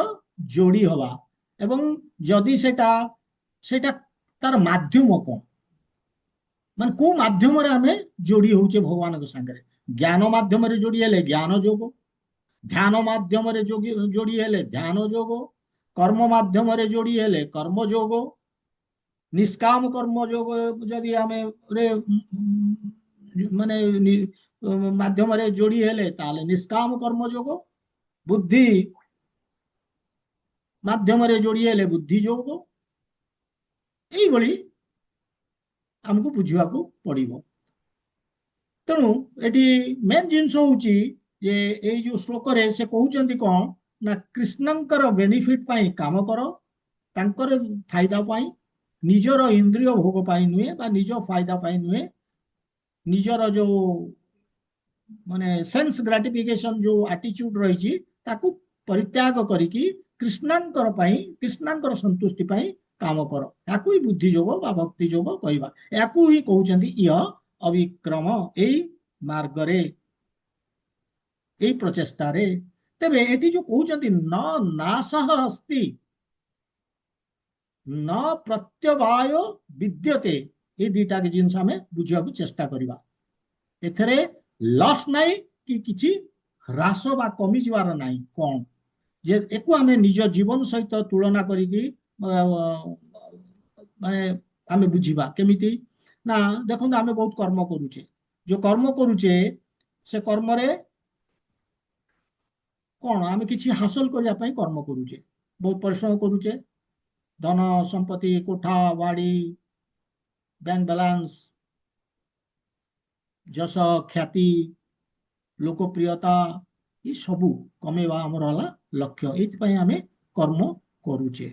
A: जोड़ी हवा एवं जदि सेटा सेटा तार माध्यम कौन मान को माध्यम रे आमे जोड़ी होउचे भगवान के संगे ज्ञान माध्यम रे जोड़ी हेले ज्ञान जोग ध्यान माध्यम रे जोड़ी हेले ध्यान जोग कर्म माध्यम रे जोड़ी हेले कर्म जोग निष्काम कर्म जोग जदि आमे रे माने माध्यम रे जोड़ी हेले ताले निष्काम कर्म जोग बुद्धि माध्यम रे जोड़ी हेले बुद्धि जोग एई भली हमको बुझिया को पड़िबो। तेणु एटी मेन जिनस होउची जे एई जो श्लोक रे से कहउचंदी कोन ना कृष्णंकर बेनिफिट पाई काम करो तांकर फायदा पाई निजर इंद्रिय भोग पाई नुहे बा निज फायदा पाई नुहे निजर जो माने सेंस ग्रेटिफिकेशन जो एटीट्यूड रही ताकू परित्याग करिकी कृष्णंकर पाई कृष्णंकर संतुष्टि पाई काम कर याकू ही बुद्धि योग बा भक्ति योग कहबा याकू ही कहउचंदी यह अविक्रम एई मार्ग रे एई प्रचेष्टा रे। तेबे एटी जो कहउचंदी न नाशः अस्ति न प्रत्यवायो विद्यते ए दीटा के जिनस हमें बुझिया को चेष्टा करबा एथरे लॉस नहीं कि किछि ह्रास बा कमी जीवार नहीं कौन जे एको आमे निज जीवन सहित तुलना करिकी माने आमे बुझिबा केमिति ना देखो आमे बहुत कर्म करूचे जो कर्म करूचे से कर्म रे कौन आम कि हासिल करने कर्म करुचे, बहुत परिश्रम करुचे, धन संपत्ति कोठा बाड़ी बैंक बैलेंस जश ख्याति लोकप्रियता ये सबू कमेवा आमर हला लक्ष्य। ये आम कर्म करुचे।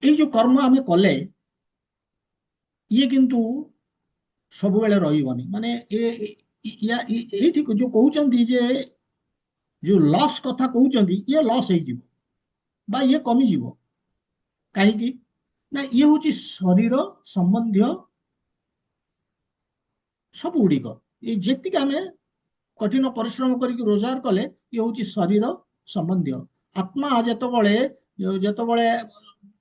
A: ये जो कर्म आम कले ये किंतु सब बेले रही माने ये जो कहते जे जो लॉस कथा कहते ये लॉस हो ये कमिज कहीं ना ये हूँ शरीर संबंधी सब गुड़िक ये जी आम कठिन परिश्रम करके रोजगार कले ये हूँ शरीर संबंधी। आत्मा जिते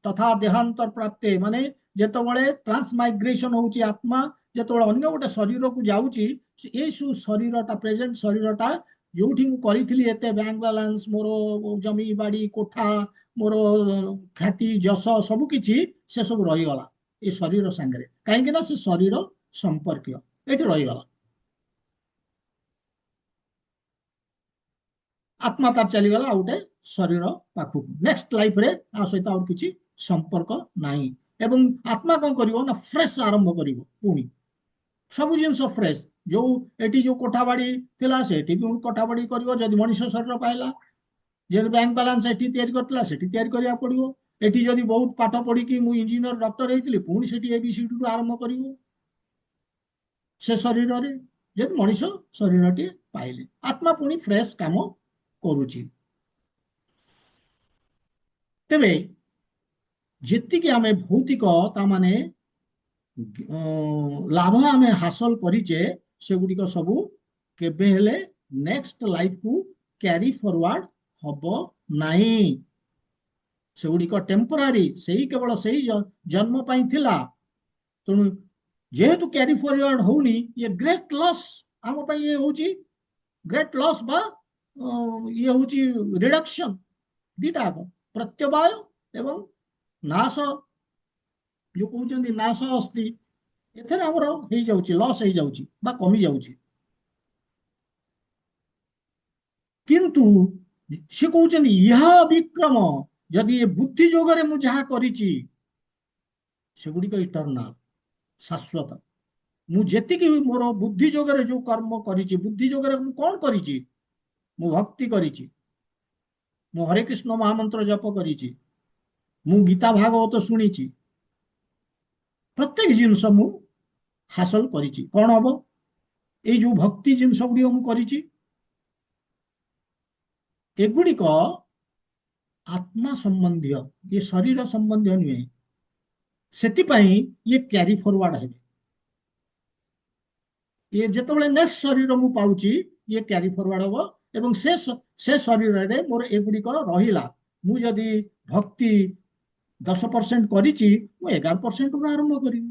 A: तथा देहांतर प्राप्ते माने जिते ट्रांसमाइग्रेशन होची आत्मा जिते अन्य गोटे शरीर को जाऊँगी ये शरीरटा प्रेजेंट शरीरटा जो करी एते बैंक बैलेंस मोर जमी बाड़ी कोठा मोर ख्याति जश सबकि से सब रहीगला ये शरीर सांगे कहीं से शरीर संपर्क ये रहीगला। आत्मा तार चलीगला गोटे शरीर पाखक नेक्स्ट लाइफ रे आ सहित और किसी संपर्क नहीं एवं आत्मा कौन करिवो ना फ्रेश आरंभ करिवो पुणी सब जिनस फ्रेश जो एटी जो कोठा बाड़ी थिला सेठी भी कोठा बाड़ी करिवो जदि मनुष्य शरीर पाइला जे बैंक बैलेंस एटी तैयारी करतला सेठी तैयारी करिया पड़िवो एटी जदि बहुत पाठ पढ़ी कि मु इंजीनियर डॉक्टर हेतिली पुणी सेठी एबीसीडी रु आरंभ करिवो से शरीर रे जदि मनुष्य शरीर टी पाइले आत्मा पुणी फ्रेश काम करुची। तेबे जेतिकी आमे भौतिक तामाने लाभ आमे हासिल करिचे सेगुड़िक सबू केबे हेले नेक्स्ट लाइफ को कैरी फॉरवर्ड हबो नाही सेगुड़िक टेम्परारी सही केवल सही जन्म पाई थिला तेणु जेहेतु कैरी फॉरवर्ड होनी ये ग्रेट लॉस आम पाई ये होची ग्रेट लॉस बा ये होची रिडक्शन दीटा प्रत्यवाय एवं नाश जो कहते नाश अस्ति एथेर हमर हो जाउची लॉस हो जाउची बा कमी जाउची किंतु से कहते यह विक्रम जदि ये बुद्धि जोगरे मु जहा करिची सेगुड़िक इटर्नाल शाश्वत मु जेतिकी मोर बुद्धि जोगरे जो कर्म करिची बुद्धि जोगरे मु कौन करिची मु भक्ति करिची मु हरे कृष्ण महामंत्र जप करिची मु गीता भागवत शुणीची प्रत्येक जिनस मु हासिल करिची कौन हम ये जो भक्ति जिनस गुड़ी मु करिची एगुड़िक आत्मा संबंधी ये शरीर संबंधी नुहे सेतिपाई ये कैरी फॉरवर्ड है ये जिते नेक्स्ट शरीर मु पाउची ये कैरी फॉरवर्ड हम एवं से शरीर रे मोर एगुड़िक रहिला मु जदि भक्ति 10% करिची मु 11% आरंभ करी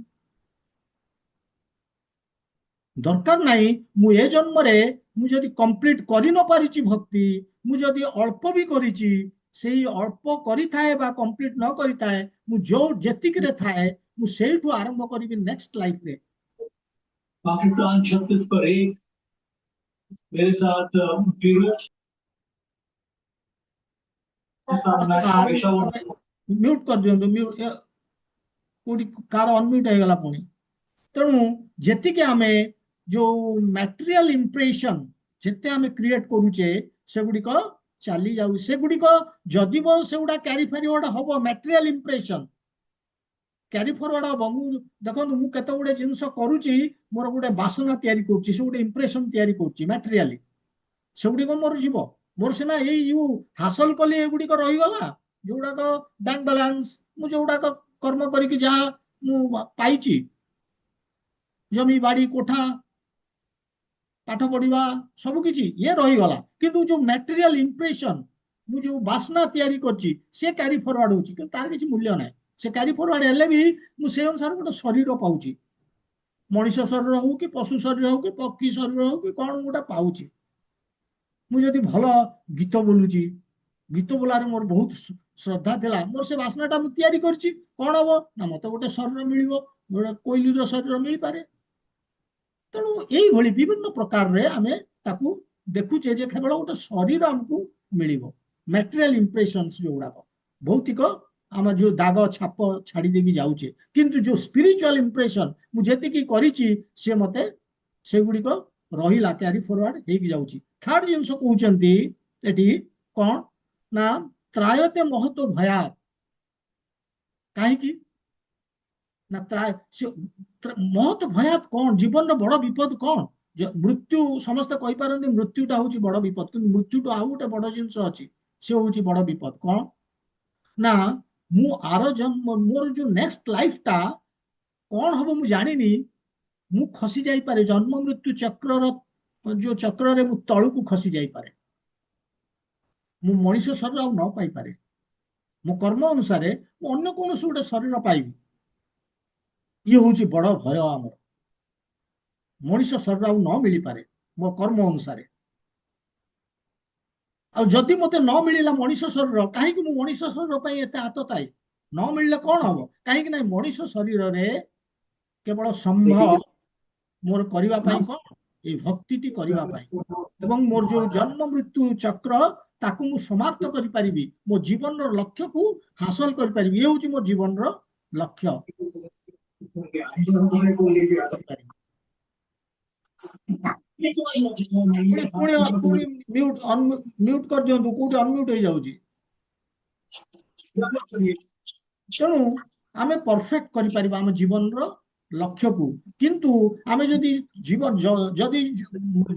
A: दरकार नहीं मु ए जन्म रे मु जदि कंप्लीट करि न पारिची भक्ति मु जदि अल्प भी करिची सेही अल्प करि थाए बा कंप्लीट न करि थाए मु जो जेतिक रे थाए मु सेठु आरंभ करिबि नेक्स्ट लाइफ रे। पाकिस्तान 36 पर 1 मेरे साथ म्यूट कर दियो म्यूट कोडी कार अनम्यूट हो गला पुणी तेणु जेतिके आमे जो मटेरियल इंप्रेशन जिते आमे क्रिएट करूचे सेगुड़िक चली जाऊ सेगुड़िक जदि से गुड़ा कैरी फॉरवर्ड हम मटेरियल इंप्रेशन कैरी फॉरवर्ड हम देखो मु केते गुडे जिंस करूची मोर गुडे वासना तयारी करूची से गुडे इंप्रेशन तयारी करूची मटेरियली सेगुड़िक मोर जीव मोर सिना यू हासिल कली एगुड़िक रहीगला जोड़ाक बैंक बैलेंस मु जोड़ाक कर्म करके जहाँ मु पाइची जमी बाड़ी कोठा पाठ पढ़ा सबकि ये रहीगला किंतु जो मटेरियल इंप्रेशन मु जो वासना तैयारी करची से कैरी फॉरवर्ड होची कि तार किसी मूल्य ना से कैरी फॉरवर्ड हेले भी मु से अनुसार गोटे शरीर पाउची मनुष्य शरीर हो कि पशु शरीर हो कि पक्षी शरीर हो कि कौन गोटे पाउची मु जदि भल गीत बोलुची गीत बोलार मोर बहुत श्रद्धा थिला मोर से वासनाटा मु तैयारी करची कौन हम ना मत गोटे शरीर मिलिबो गोटे कोइलीर शरीर मिल पारे तेणु यही विभिन्न प्रकार रे आमे ताकू देखुचे जे केवल गोटे शरीर आमको मिलिबो मटेरियल इंप्रेशंस जो गुड़ाक भौतिक आम जो दाग छाप छाड़ी देकी जाऊचे किंतु जो स्पिरिचुअल इंप्रेशन मुझे करिछि से मते सेगुड़िक रहिला क्यारी फॉरवर्ड हेकी जाऊची थर्ड जिनस कहउचंती एठी कोन ना त्रायते महतो भयात कहीं ना त्राय महत भयात कौन जीवन बड़ विपद कौन मृत्यु समस्त कही पारती मृत्युटा हूँ बड़ विपद कि मृत्यु आउ गोटे बड़ जिनस अच्छी से हूँ बड़ विपद कौन ना मु आर जन्म मोर जो नेक्स्ट लाइफ टा कौन हम मु जानिनी मु खसी जाई पारे जन्म मृत्यु चक्र जो चक्र रे मु तळु को खसी जाई पारे मु मनीष शरीर आ न पाई पारे मो कर्म अनुसार अन्य कौन गोटे शरीर पाइबी ये हूँ बड़ भय आमर मनीष शरीर आ न मिल पारे मो कर्म अनुसार आ जदि मते न मिलला मनीष शरीर कहीं मु मनीष शरीर एत आतताई न मिलले कौन हम कहीं ना मनीष शरीर रे केवल संभव मोर करबा पई कौन ए भक्ति करबा पई एवं मोर जो जन्म मृत्यु चक्र ताकू मु समाप्त करि परिबी मो जीवन रो लक्ष्य को हासिल करि परिबी ये होची मो जीवन रो लक्ष्य पुणी पुणी पुणी म्यूट म्यूट कर दियंतु कोठी अनम्यूट हो जाउची तेणु आमे परफेक्ट करि परिबा हम जीवन रो लक्ष्य को किंतु आमे जदि जीवन जदि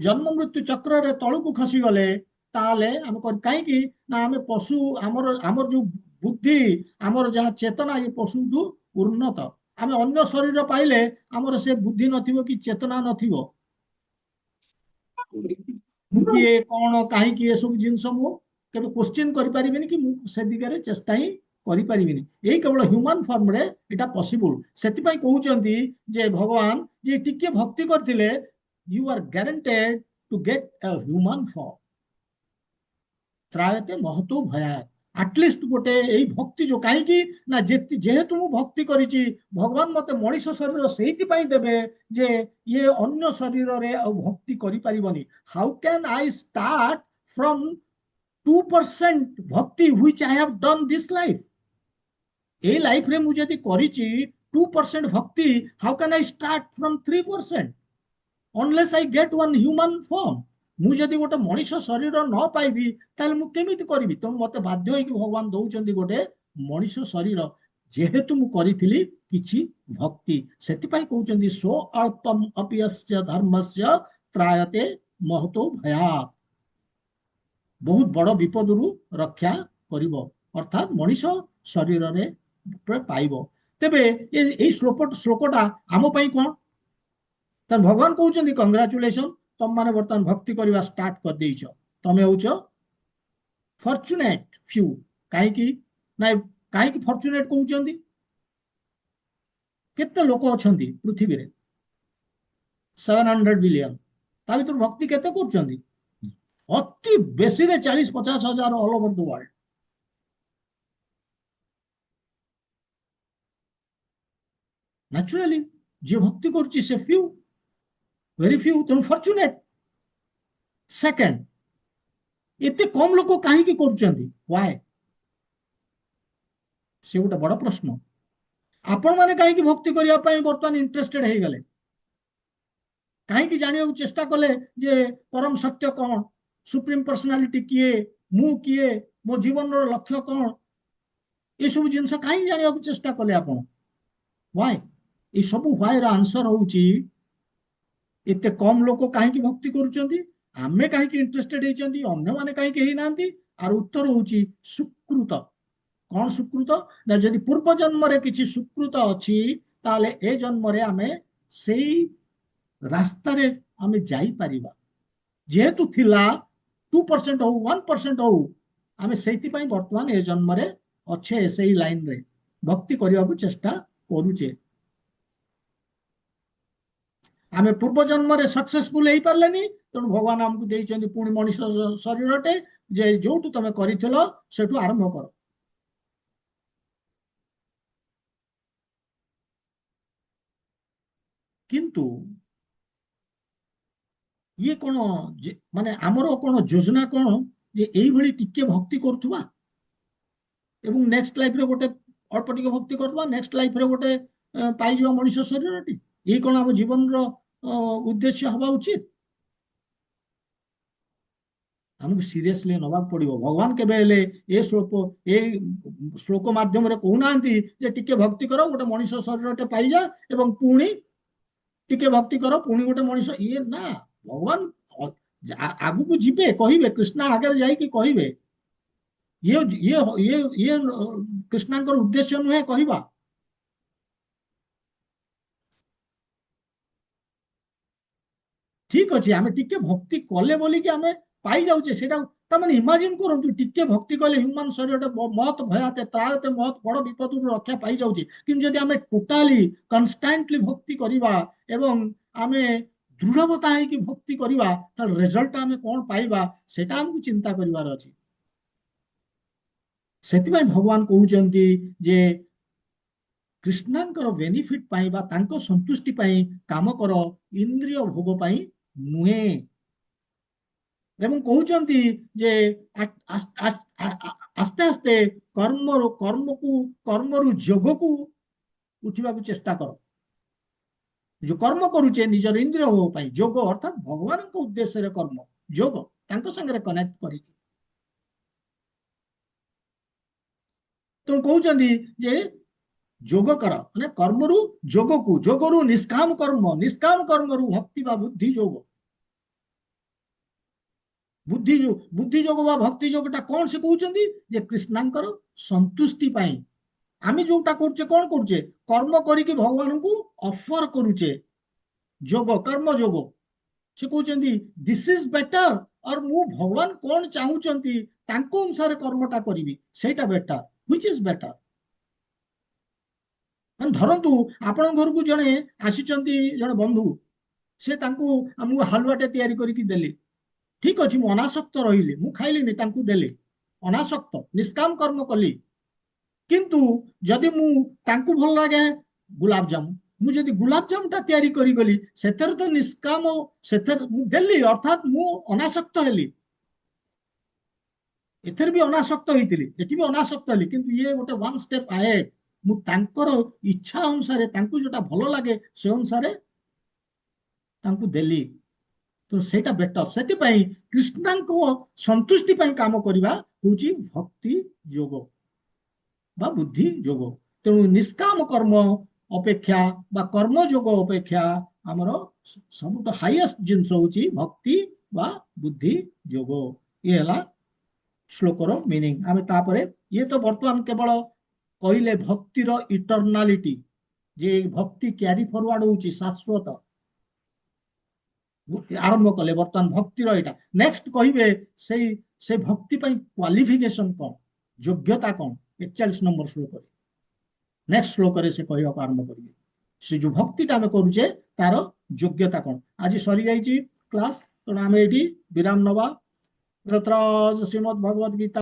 A: जन्म मृत्यु चक्र रे तळु को खसी गले ताले हम काई की ना आमे पशु हमर हमर जो बुद्धि हमर जहा चेतना ये पशु दु उन्नत आमे अन्य शरीर पाइले हमर से बुद्धि नथिबो कि चेतना नथिबो मु किए कौन कहीं सब जिन केवल क्वेश्चन करें कि से दिगरे चेष्टा ही करें यही केवल ह्यूमन फॉर्म रे इटा पॉसिबल से कहते जे भगवान जे टिके भक्ति करथिले you are guaranteed to get a human form त्रायते महतो भयात आटलिस्ट गोटे यही भक्ति जो कहीं ना जेहेतु मु भक्ति करिछि भगवान मते मनीष शरीर से देवे जे ये अन्य शरीर रे भक्ति करि परिबनी how can I start from 2% भक्ति which I have done this life ए लाइफ रे मुझे यदि करिछि 2% भक्ति how can I start from 3% unless I get one human form मु जदि गोटे मनीष शरीर न पाइबी ताले मु केमिति करिवि तो मते बाध्य होइकि भगवान दउचंदी गोटे मनीष शरीर जेहेतु मु करिथिली किछि भक्ति सेति पई कहउचंदी सो अल्पम अपियस्य धर्मस्य त्रायते महतो भया बहुत बड़ विपदरु रक्षा करिवो अर्थात मनीष शरीर रे पाइबो तेबे ए श्लोकटा आम पई कोन तन भगवान कहउचंदी कंग्रेचुलेशन तुम माने बर्तमान भक्ति करवा स्टार्ट कर देइछ तमे होउछ फॉर्चुनेट फ्यू काहे की ना काहे की फॉर्चुनेट कहउचंदी केते लोक अछंती पृथ्वी रे 700 बिलियन ता भीतर भक्ति केते करचंदी अति बेसी रे 40-50 हजार all over the world naturally जे भक्ति करची से फ्यू वेरी फ्यू तुम फॉर्चुनेट सेकंड एते कम लोक काहे की करचंदी व्हाई से गोटे बड़ प्रश्न आपण माने काहे की भक्ति करिया पई वर्तमान इंटरेस्टेड हे गले काहे की जानिया चेष्टा कले जे परम सत्य कौन सुप्रीम पर्सनालिटी किए मु किए मो जीवन रो लक्ष्य कौन ये सब जिनस काहे जानिया चेष्टा कले आपण व्हाई ये सब व्हाई रो आंसर होउची एते कम लोक काहे की भक्ति करूचंदी आमे काहे की इंटरेस्टेड हेचंदी अन्य माने काहे की हे नांती आर उत्तर होउची सुकृत कौन सुकृत ना जदि पूर्व जन्म रे किछि सुकृत अछि ताले ए जन्म रे आमे सेई रास्ता रे आमे जाई परिबा जेहेतु थिला 2% हो 1% हो आमे सेति पई वर्तमान ए जन्म रे अच्छे सेई लाइन रे भक्ति करिया को चेष्टा करूचे आमे पूर्व जन्म रे सक्सेसफुल हेई पारलेनी तेणु भगवान हमकु देइचंदी पुणी मनीष शरीरटे जे जोटु तमे करिथिलो सेटु आरंभ करो किंतु ଇଏ କଣ ମାନେ ଆମର କଣ ଯୋଜନା କଣ ଯେ ଏଇଭଳି ଟିକେ ଭକ୍ତି କରୁଥିବା ଏବଂ ନେକ୍ସଟ ଲାଇଫରେ ଗୋଟେ ଅଳ୍ପ ଟିକେ ଭକ୍ତି କରୁଥିବା, ନେକ୍ସଟ ଲାଇଫରେ ଗୋଟେ ପାଇଯିବା ମଣିଷ ଶରୀରଟି। ଏଇ କଣ ଆମ ଜୀବନର ଉଦ୍ଦେଶ୍ୟ ହବା ଉଚିତ? ଆମକୁ ସିରିୟସଲି ନବାକୁ ପଡିବ। ଭଗବାନ କେବେ ହେଲେ ଏ ଶ୍ଲୋକ ମାଧ୍ୟମରେ କହୁନାହାନ୍ତି ଯେ ଟିକେ ଭକ୍ତି କର ଗୋଟେ ମଣିଷ ଶରୀରଟେ ପାଇଯା ଏବଂ ପୁଣି ଟିକେ ଭକ୍ତି କର ପୁଣି ଗୋଟେ ମଣିଷ। ଇଏ ନା, ଭଗବାନ ଆଗକୁ ଯିବେ କହିବେ, କୃଷ୍ଣ ଆଗରେ ଯାଇକି କହିବେ। ଇଏ ଇଏ ଇଏ ଇଏ କୃଷ୍ଣଙ୍କର ଉଦ୍ଦେଶ୍ୟ ନୁହେଁ କହିବା। ଠିକ ଅଛି, ଆମେ ଟିକେ ଭକ୍ତି କଲେ ବୋଲିକି ଆମେ ପାଇଯାଉଛେ ସେଇଟା। ତାମାନେ ଇମାଜିନ କରନ୍ତୁ, ଟିକେ ଭକ୍ତି କଲେ ହ୍ୟୁମାନ ଶରୀରଟେ ମହତ ଭୟାତେ ତ୍ରାୟତେ ମହତ ବଡ ବିପଦରୁ ରକ୍ଷା ପାଇଯାଉଛି। କିନ୍ତୁ ଯଦି ଆମେ ଟୋଟାଲି କନଷ୍ଟାଣ୍ଟଲି ଭକ୍ତି କରିବା ଏବଂ ଆମେ ଦୃଢବତା ହେଇକି ଭକ୍ତି କରିବା, ତାର ରେଜଲ୍ଟ ଆମେ କଣ ପାଇବା ସେଟା ଆମକୁ ଚିନ୍ତା କରିବାର ଅଛି। ସେଥିପାଇଁ ଭଗବାନ କହୁଛନ୍ତି ଯେ କୃଷ୍ଣଙ୍କର ବେନିଫିଟ ପାଇଁ ବା ତାଙ୍କ ସନ୍ତୁଷ୍ଟି ପାଇଁ କାମ କର, ଇନ୍ଦ୍ରିୟ ଭୋଗ ପାଇଁ ନୁହେଁ। ଏବଂ କହୁଛନ୍ତି ଯେ ଆସ୍ତେ ଆସ୍ତେ କର୍ମରୁ ଯୋଗକୁ ଉଠିବାକୁ ଚେଷ୍ଟା କର। ଯୋଉ କର୍ମ କରୁଛେ ନିଜର ଇନ୍ଦ୍ରିୟ ଭୋଗ ପାଇଁ, ଯୋଗ ଅର୍ଥାତ୍ ଭଗବାନଙ୍କ ଉଦ୍ଦେଶ୍ୟରେ କର୍ମ, ଯୋଗ ତାଙ୍କ ସାଙ୍ଗରେ କନେକ୍ଟ କରିକି। ତେଣୁ କହୁଛନ୍ତି ଯେ ଯୋଗ କର, ମାନେ କର୍ମରୁ ଯୋଗକୁ, ଯୋଗରୁ ନିଷ୍କାମ କର୍ମ, ନିଷ୍କାମ କର୍ମରୁ ଭକ୍ତି ବା ବୁଦ୍ଧି ଯୋଗ। ବୁଦ୍ଧି ଯୋଗ ବା ଭକ୍ତି ଯୋଗଟା କଣ ସେ କହୁଛନ୍ତି ଯେ କୃଷ୍ଣଙ୍କର ସନ୍ତୁଷ୍ଟି ପାଇଁ ଆମେ ଯୋଉଟା କରୁଛେ କଣ କରୁଛେ, କର୍ମ କରିକି ଭଗବାନଙ୍କୁ ଅଫର କରୁଛେ, ଯୋଗ କର୍ମ ଯୋଗ। ସେ କହୁଛନ୍ତି ଦିସ୍ ଇଜ ବେଟର, ଅର ମୁଁ ଭଗବାନ କଣ ଚାହୁଁଛନ୍ତି ତାଙ୍କ ଅନୁସାରେ କର୍ମଟା କରିବି, ସେଇଟା ବେଟର। Which is better? ମାନେ ଧରନ୍ତୁ ଆପଣଙ୍କ ଘରକୁ ଜଣେ ଆସିଛନ୍ତି, ଜଣେ ବନ୍ଧୁ, ସେ ତାଙ୍କୁ ଆମକୁ ହାଲୁଆଟେ ତିଆରି କରିକି ଦେଲେ। ଠିକ ଅଛି, ମୁଁ ଅନାସକ୍ତ ରହିଲି, ମୁଁ ଖାଇଲିନି, ତାଙ୍କୁ ଦେଲି, ଅନାସକ୍ତ ନିଷ୍କାମ କର୍ମ କଲି। କିନ୍ତୁ ଯଦି ମୁଁ ତାଙ୍କୁ ଭଲ ଲାଗେ ଗୁଲାବଜାମୁ, ମୁଁ ଯଦି ଗୁଲାବଜାମୁ ଟା ତିଆରି କରିଗଲି, ସେଥିରେ ତ ନିଷ୍କାମ, ସେଥିରେ ମୁଁ ଦେଲି ଅର୍ଥାତ୍ ମୁଁ ଅନାସକ୍ତ ହେଲି। ଏଥିରେ ବି ଅନାସକ୍ତ ହେଇଥିଲି, ଏଠି ବି ଅନାସକ୍ତ ହେଲି, କିନ୍ତୁ ଇଏ ଗୋଟେ ୱାନ୍ ଷ୍ଟେପ୍ ଆହେଡ୍। ମୁଁ ତାଙ୍କର ଇଚ୍ଛା ଅନୁସାରେ, ତାଙ୍କୁ ଯୋଉଟା ଭଲ ଲାଗେ ସେ ଅନୁସାରେ ତାଙ୍କୁ ଦେଲି, ତ ସେଇଟା ବେଟର। ସେଥିପାଇଁ କୃଷ୍ଣଙ୍କ ସନ୍ତୁଷ୍ଟି ପାଇଁ କାମ କରିବା ହଉଛି ଭକ୍ତି ଯୋଗ ବା ବୁଦ୍ଧି ଯୋଗ। ତେଣୁ ନିଷ୍କାମ କର୍ମ ଅପେକ୍ଷା ବା କର୍ମ ଯୋଗ ଅପେକ୍ଷା ଆମର ସବୁଠୁ ହାଇଏଷ୍ଟ ଜିନିଷ ହଉଛି ଭକ୍ତି ବା ବୁଦ୍ଧି ଯୋଗ। ଇଏ ହେଲା ଶ୍ଲୋକର ମିନିଂ। ଆମେ ତାପରେ, ଇଏ ତ ବର୍ତ୍ତମାନ କେବଳ କହିଲେ ଭକ୍ତିର ଇଟର୍ନାଲିଟି, ଯେ ଭକ୍ତି କ୍ୟାରି ଫରୱାର୍ଡ ହଉଛି ଶାଶ୍ୱତ, ଆରମ୍ଭ କଲେ ବର୍ତ୍ତମାନ ଭକ୍ତିର ଏଇଟା। ନେକ୍ସଟ କହିବେ ସେଇ ସେ ଭକ୍ତି ପାଇଁ କ୍ୱାଲିଫିକେସନ କଣ, ଯୋଗ୍ୟତା କଣ, 41 ନମ୍ବର ଶ୍ଲୋକରେ। ନେକ୍ସଟ ଶ୍ଲୋକରେ ସେ କହିବାକୁ ଆରମ୍ଭ କରିବେ ସେ ଯୋଉ ଭକ୍ତିଟା ଆମେ କରୁଛେ ତାର ଯୋଗ୍ୟତା କଣ। ଆଜି ସରିଯାଇଛି କ୍ଲାସ, ତେଣୁ ଆମେ ଏଇଠି ବିରାମ ନବା। ଶ୍ରୀମଦ ଭଗବତ ଗୀତା